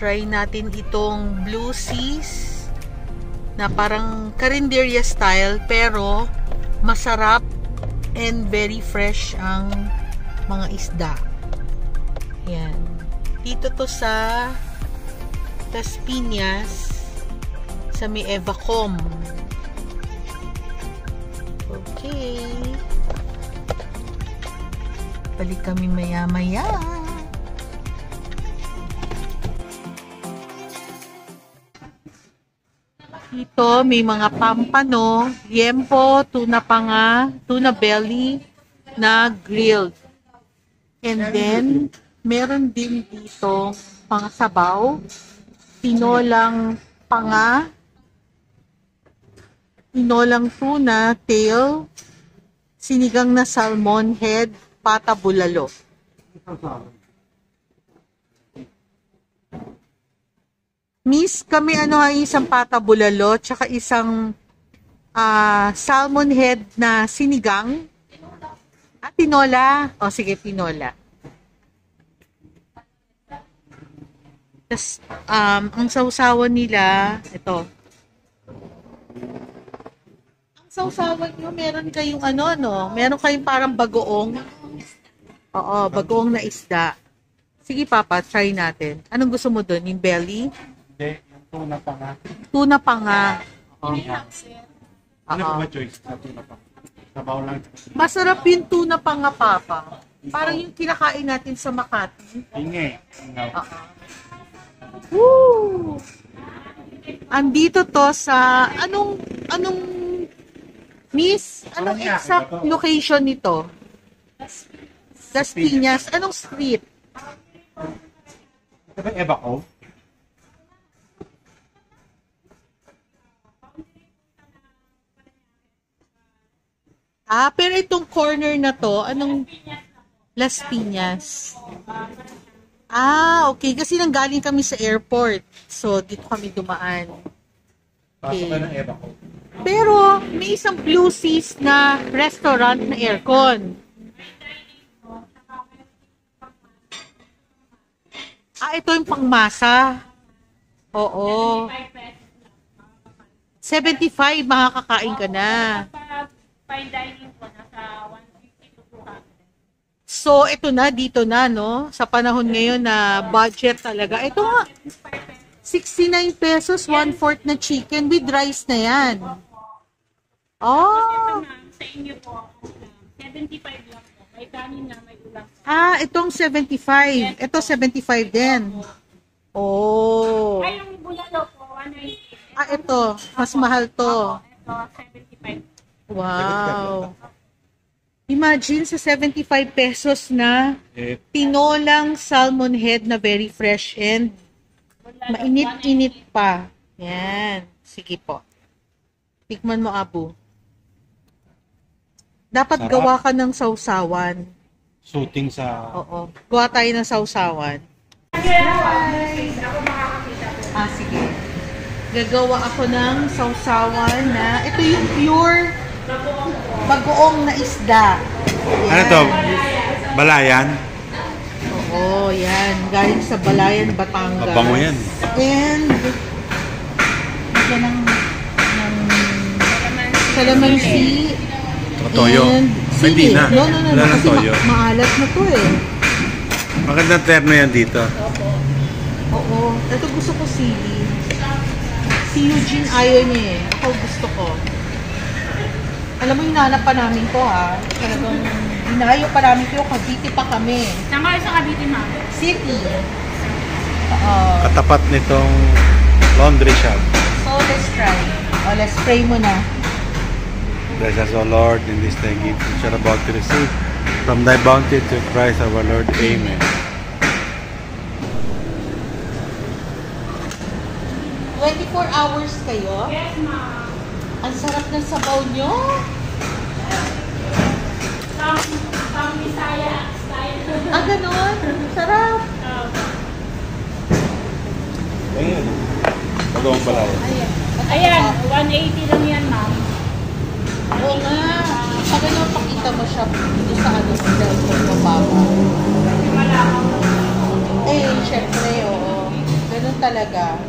Try natin itong Blue Seas na parang karinderya style pero masarap and very fresh ang mga isda. Yan. Dito to sa Las Piñas sa may Evacom. Okay. Balik kami maya-maya. Ito, may mga pampano, liempo, tuna panga, tuna belly na grilled. And then, meron din dito pang-sabaw, tinolang panga, tinolang tuna, tail, sinigang na salmon head, pata bulalo. Miss, kami isang pata bulalo, tsaka isang salmon head na sinigang. Tinola. O, sige, tinola. Tapos, ang sausawan nila, ito. Ang sausawan nyo, meron kayong meron kayong parang bagoong. Oo, bagoong na isda. Sige, Papa, try natin. Anong gusto mo doon? Yung belly? Hindi, yung tuna panga. Tuna panga. Ano ba choice sa tuna panga? Sabaw lang. Masarap yung tuna panga, Papa. Parang yung kinakain natin sa Makati. Ingay. Woo! Andito to sa Miss, anong exact location nito? Las Piñas. Anong street? Ito ba Evacom? Pero itong corner na to, anong Las Piñas? Okay. Kasi nanggaling kami sa airport. So, dito kami dumaan. Pasok ka ng Evacom. Pero, may isang Blue Seas na restaurant na aircon. Ito yung pangmasa. Oo. 75, makakakain ka na. Fine dining po, nasa 150 to 200. So, ito na, dito na, no? Sa panahon ngayon na budget talaga. Ito nga, 69 pesos, 1/4 na chicken with rice na yan. Oh! Sa inyo po, 75 lang po. May kanin na, may ulam. Itong 75. Ito 75 din. Oh. Ay, yung bulalo po, 190. Ito, mas mahal to. Ito, 75. Wow. Imagine sa 75 pesos na tinolang salmon head na very fresh and mainit-init pa. Yan. Sige po. Tikman mo, Abu. Dapat Sarap. gawa ka ng sausawan. Shooting sa... Oo. Gawa tayo ng sausawan. Sige. Gagawa ako ng sausawan na ito yung pure bagoong na isda. Yan. Ano to? Balayan? Oo, yan. Galing sa Balayan, Batangas. Mabango yan. And yan ng calamansi. Toyo. And Hindi sili. na. No. Wala ng Kasi toyo. maalat na to eh. Magandang terno yan dito. Oo. Ito gusto ko sili. Si Eugene ayaw niya eh. Ako gusto ko. Alam mo, hinanap pa namin to Talagang hinayo pa namin to. Cavite pa kami. Saan kayo sa Cavite, ma'am? City. Katapat nitong laundry shop. So, let's try. Let's pray muna. Bless us, O Lord, in this thy gift which are about to receive from thy bounty to Christ our Lord. Amen. 24 hours kayo? Yes, ma'am. Ang sarap ng sabaw nyo. Pang Bisaya style. Ganon. Sarap. Ayan. Bagong balay. Ayan, 180 lang yan, ma'am. Oo nga. Ganon, pakita mo siya dito sa cellphone mo, Papa. Wala akong Syempre, oo. talaga.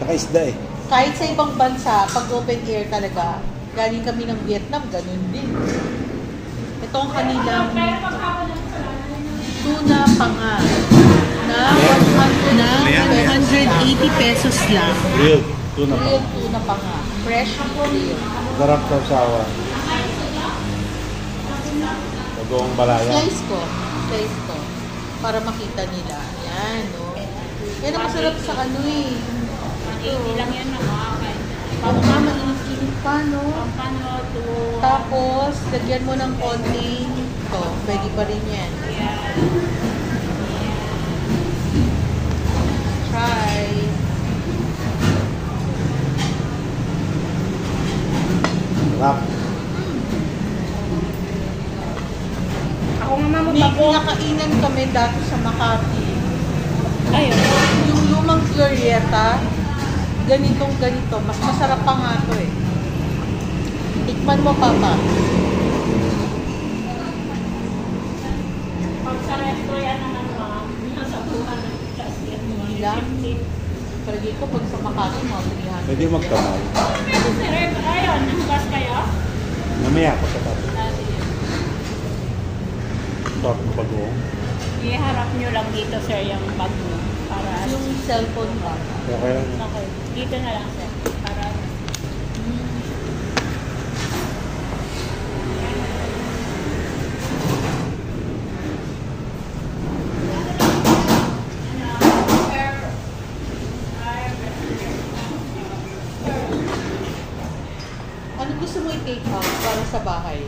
Saka isda eh. Kahit sa ibang bansa, pag open air talaga, galing kami ng Vietnam, ganun din. Ito ang kanilang tuna panga na 180 pesos lang. Real. Tuna pa. Real tuna panga. Fresh real. Sarap sa usawa. Bagoong balaya. Slice ko. Slice ko. Para makita nila. Yan, no? Yan ang masarap sa ano eh. 180 lang yan na makakain. Paano nga mainit-init pa, no? Pampano to... Tapos, lagyan mo ng konting ito. Pwede pa rin yan. Try. Sarap. Ako nga May mamutako. kinakainan kami dati sa Makati. Ayun. Yung lumang Glorieta, ganito. Mas masarap pa nga ito eh. Tikman mo, Papa. Pag sa resto yan naman mga nasa buwan ng kasi yan mga Ilang? Palagi ko pag sa Makati, mga 300. Pwede magkamay. Ito si Reb, ayun, nanggas kayo? Namaya ako sa tato. Sarap ng bagoong. Iharap nyo lang dito, sir, yung bag mo. Para... Yung cellphone ba? Okay lang. Okay, dito na lang, sir. Para... Ano gusto mo i-take out para sa bahay?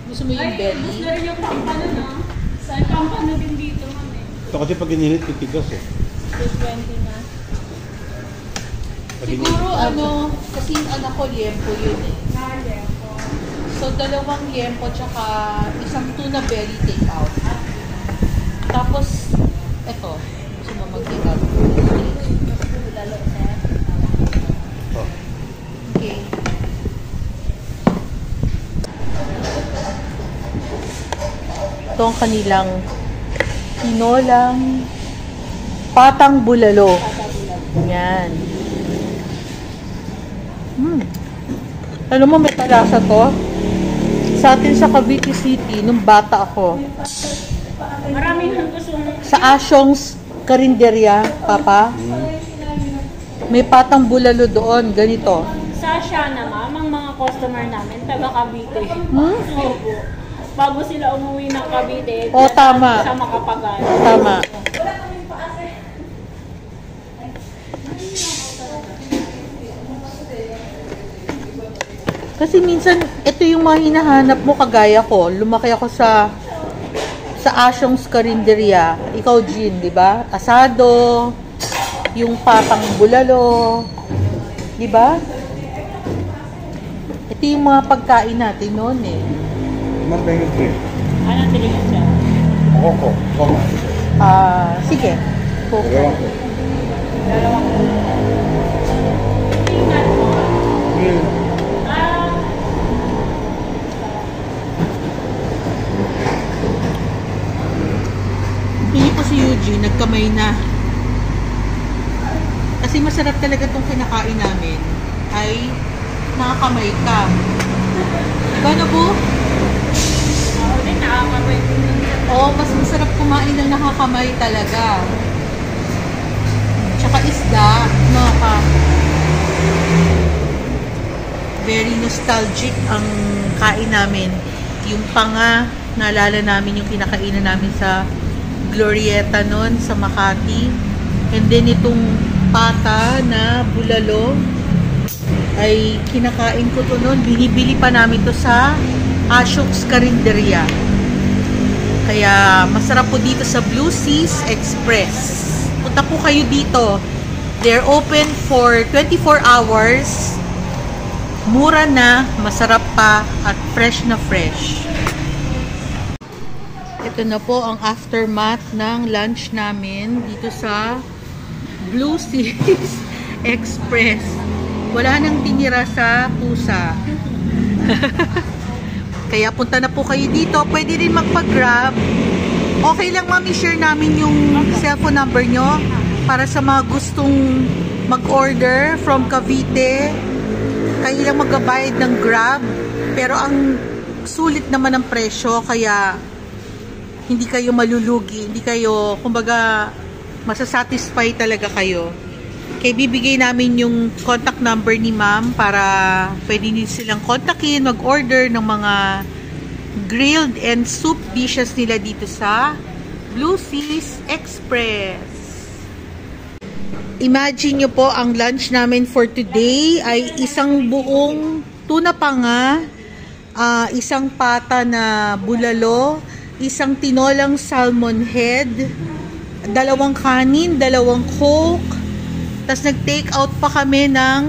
Gusto mo yung belly? gusto rin yung pampano, no? Sa pampano din dito, mami. Ito kasi pag inilit, titigas eh. 220 na. Pag Siguro ano, kasi yung anak ko liempo yun eh. Nale ako. So, 2 liempo tsaka isang tuna belly take out. Tapos, eto. Gusto mo mag-take out? Lalo, sir. Oh. Okay. Ito ang kanilang tinolang patang bulalo. Yan. Alam mo, may talasa to. Sa atin sa Cavite City, nung bata ako, Marami nang gusto sa Asyong's Karinderya, Papa, may patang bulalo doon, ganito. sa Shana, ma'am, ang mga customer namin, taga Cavite. Opo. Bago sila umuwi ng Cavite, O, tama. sa Makapagal. Tama. Kasi minsan, ito yung mga hinahanap mo kagaya ko. Lumaki ako sa Asyong's Karinderya. Ikaw, Jean, di ba? Asado, yung patang bulalo, di ba? Ito yung mga pagkain natin noon eh. Mas pengen drink. Anong tingin siya? Ako ko. Koma. Sige. Coke. Dalawang ko. Dalawang ko. Tingnan mo. Meal. Pili ko si Eugene, nagkamay na. Kasi masarap talaga itong kinakain namin ay nakakamay ka. Diba na po? Ako din, nakakamay din. Oo, mas masarap kumain ng nakakamay talaga. Tsaka isda, no ka. Very nostalgic ang kain namin. Yung panga, naalala namin yung kinakainan namin sa Glorieta noon sa Makati. And then itong pata na bulalo ay kinakain ko to noon. Binibili pa namin to sa Asyong's Karinderya. Kaya masarap po dito sa Blue Seas Express. Punta po kayo dito. They're open for 24 hours. Mura na, masarap pa, at fresh na fresh. Ito na po ang aftermath ng lunch namin dito sa Blue Seas Express. Wala nang tinira sa pusa. Kaya punta na po kayo dito. Pwede rin magpa-grab. Okay lang ma'am, i-share namin yung cellphone number nyo para sa mga gustong mag-order from Cavite. Kayo lang magbabayad ng Grab, pero ang sulit naman ang presyo, kaya hindi kayo malulugi, hindi kayo, kumbaga, masasatisfy talaga kayo. Kaya bibigay namin yung contact number ni ma'am para pwede nyo silang kontakin, mag-order ng mga grilled and soup dishes nila dito sa Blue Seas Express. Imagine nyo po, ang lunch namin for today ay isang buong tuna panga, isang pata na bulalo, isang tinolang salmon head, 2 kanin, 2 coke, tas nag-take out pa kami ng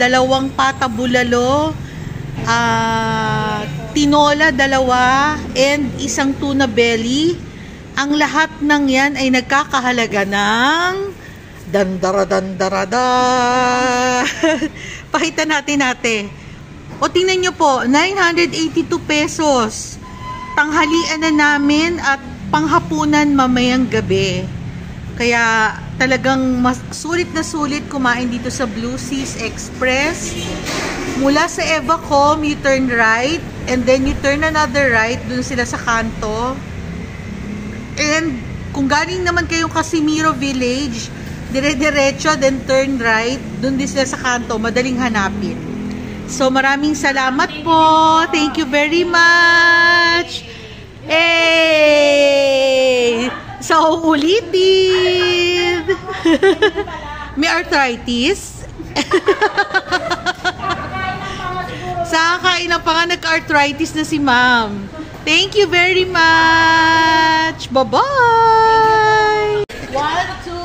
2 pata bulalo, tinola 2, and isang tuna belly. Ang lahat ng yan ay nagkakahalaga ng dandara-dandarada. Pakita natin. O tingnan nyo po, 982 pesos. Tanghalian na namin at panghapunan mamayang gabi. Kaya talagang sulit na sulit kumain dito sa Blue Seas Express. Mula sa Evacom, you turn right, and then you turn another right, dun sila sa kanto. And kung galing naman kayong Casimiro Village, dire-diretso, then turn right, dun din sila sa kanto, madaling hanapin. So maraming salamat po. Thank you very much. Hey! So ulitin. May arthritis. Sa kain ng panga, nagka-arthritis na si ma'am. Thank you very much. Bye-bye. 1, 2,